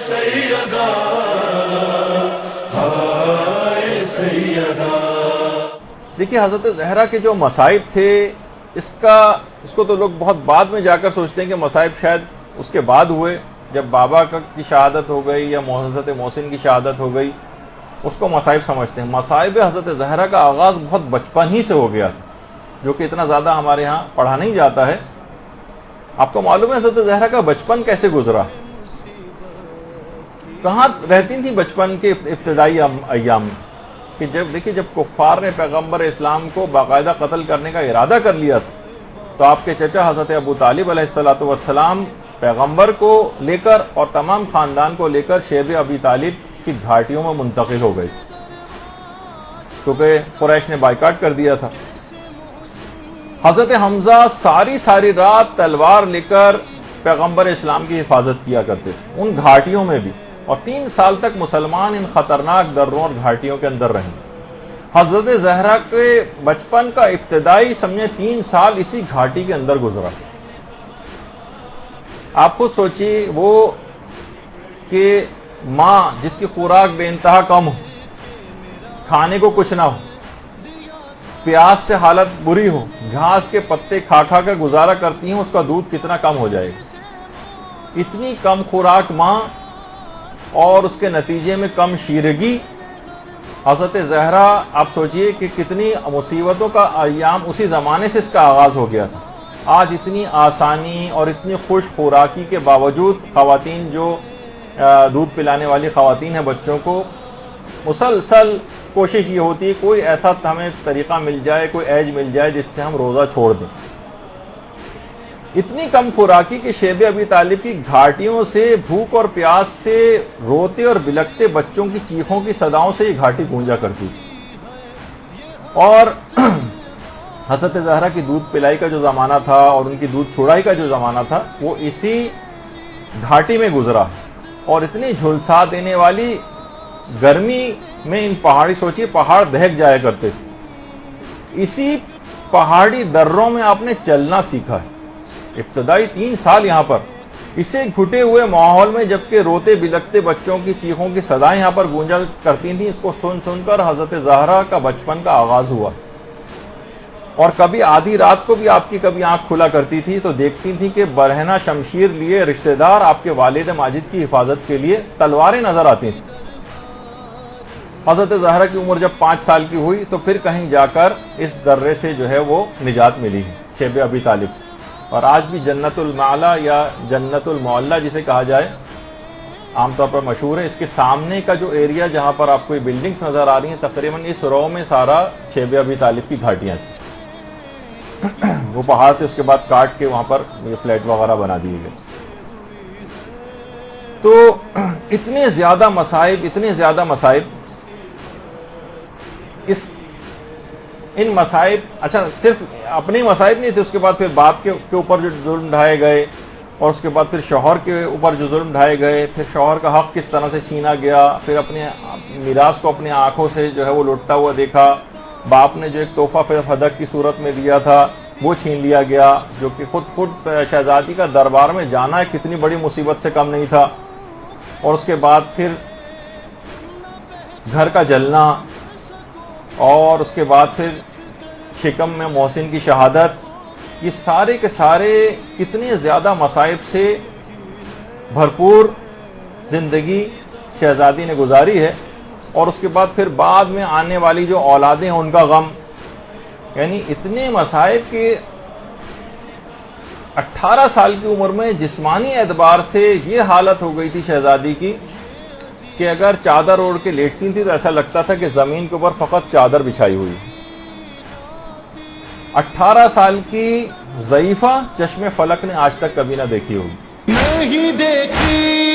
سیدہ ہائے سیدہ۔ دیکھیے حضرت زہرا کے جو مصائب تھے اس کو تو لوگ بہت بعد میں جا کر سوچتے ہیں کہ مصائب شاید اس کے بعد ہوئے، جب بابا کی شہادت ہو گئی یا حضرت محسن کی شہادت ہو گئی اس کو مصائب سمجھتے ہیں۔ مصائب حضرت زہرا کا آغاز بہت بچپن ہی سے ہو گیا تھا، جو کہ اتنا زیادہ ہمارے ہاں پڑھا نہیں جاتا ہے۔ آپ کو معلوم ہے حضرت زہرا کا بچپن کیسے گزرا؟ کہاں رہتی تھی بچپن کے ابتدائی ایام میں؟ کہ جب کفار نے پیغمبر اسلام کو باقاعدہ قتل کرنے کا ارادہ کر لیا تھا تو آپ کے چچا حضرت ابو طالب علیہ السلام پیغمبر کو لے کر اور تمام خاندان کو لے کر شیب ابی طالب کی گھاٹیوں میں منتقل ہو گئے، کیونکہ قریش نے بائیکاٹ کر دیا تھا۔ حضرت حمزہ ساری رات تلوار لے کر پیغمبر اسلام کی حفاظت کیا کرتے تھے ان گھاٹیوں میں بھی، اور 3 سال تک مسلمان ان خطرناک دروں اور گھاٹیوں کے اندر رہیں۔ حضرت زہرا کے بچپن کا ابتدائی سمجھے 3 سال اسی گھاٹی کے اندر گزرا۔ آپ خود سوچیے وہ کہ ماں جس کی خوراک بے انتہا کم ہو، کھانے کو کچھ نہ ہو، پیاس سے حالت بری ہو، گھاس کے پتے کھا کر گزارا کرتی ہیں، اس کا دودھ کتنا کم ہو جائے گا۔ اتنی کم خوراک ماں اور اس کے نتیجے میں کم شیرگی۔ حضرت زہرا آپ سوچئے کہ کتنی مصیبتوں کا ایام اسی زمانے سے اس کا آغاز ہو گیا تھا۔ آج اتنی آسانی اور اتنی خوش خوراکی کے باوجود خواتین جو دودھ پلانے والی خواتین ہیں بچوں کو، مسلسل کوشش یہ ہوتی ہے کوئی ایسا ہمیں طریقہ مل جائے، کوئی ایج مل جائے جس سے ہم روزہ چھوڑ دیں۔ اتنی کم خوراکی کہ شیب ابی طالب کی گھاٹیوں سے بھوک اور پیاس سے روتے اور بلکتے بچوں کی چیخوں کی صداؤں سے یہ گھاٹی گونجا کرتی تھی۔ اور حضرت زہرا کی دودھ پلائی کا جو زمانہ تھا اور ان کی دودھ چھڑائی کا جو زمانہ تھا وہ اسی گھاٹی میں گزرا، اور اتنی جھلسا دینے والی گرمی میں ان پہاڑی سوچیے پہاڑ دہک جایا کرتے تھے، اسی پہاڑی دروں میں آپ نے چلنا سیکھا ہے۔ ابتدائی 3 سال یہاں پر اسے گھٹے ہوئے ماحول میں، جبکہ روتے بلکتے بچوں کی چیخوں کی صدائیں یہاں پر گونجا کرتی تھیں، اس کو سن کر حضرت زہرا کا بچپن کا آغاز ہوا۔ اور کبھی آدھی رات کو بھی آپ کی کبھی آنکھ کھلا کرتی تھی تو دیکھتی تھی کہ برہنہ شمشیر لیے رشتہ دار آپ کے والد ماجد کی حفاظت کے لیے تلواریں نظر آتی تھیں۔ حضرت زہرا کی عمر جب 5 سال کی ہوئی تو پھر کہیں جا کر اس درے سے جو ہے وہ نجات ملی ہے، شیب ابی طالب سے۔ اور آج بھی جنت المعلا یا جنت المعلا جسے کہا جائے عام طور پر مشہور ہے، اس کے سامنے کا جو ایریا جہاں پر آپ کو بلڈنگز نظر آ رہی ہیں تقریباً اس رو میں سارا شیب ابی طالب کی گھاٹیاں تھیں۔ وہ پہاڑ تھے، اس کے بعد کاٹ کے وہاں پر یہ فلیٹ وغیرہ بنا دیے گئے۔ تو اتنے زیادہ مصائب ان مصائب، اچھا صرف اپنے مصائب نہیں تھے، اس کے بعد پھر باپ کے اوپر جو ظلم ڈھائے گئے، اور اس کے بعد پھر شوہر کے اوپر جو ظلم ڈھائے گئے، پھر شوہر کا حق کس طرح سے چھینا گیا، پھر اپنے میراث کو اپنی آنکھوں سے جو ہے وہ لوٹتا ہوا دیکھا، باپ نے جو ایک تحفہ فدق کی صورت میں دیا تھا وہ چھین لیا گیا، جو کہ خود شہزادی کا دربار میں جانا ہے کتنی بڑی مصیبت سے کم نہیں تھا، اور اس کے بعد پھر گھر کا جلنا، اور اس کے بعد پھر شکم میں محسن کی شہادت، یہ سارے کے سارے کتنے زیادہ مصائب سے بھرپور زندگی شہزادی نے گزاری ہے۔ اور اس کے بعد پھر بعد میں آنے والی جو اولادیں ہیں ان کا غم، یعنی اتنے مصائب کہ 18 سال کی عمر میں جسمانی اعتبار سے یہ حالت ہو گئی تھی شہزادی کی کہ اگر چادر اوڑھ کے لیٹتی تھی تو ایسا لگتا تھا کہ زمین کے اوپر فقط چادر بچھائی ہوئی۔ 18 سال کی ضعیفہ چشم فلک نے آج تک کبھی نہ دیکھی ہوگی۔ نہیں دیکھی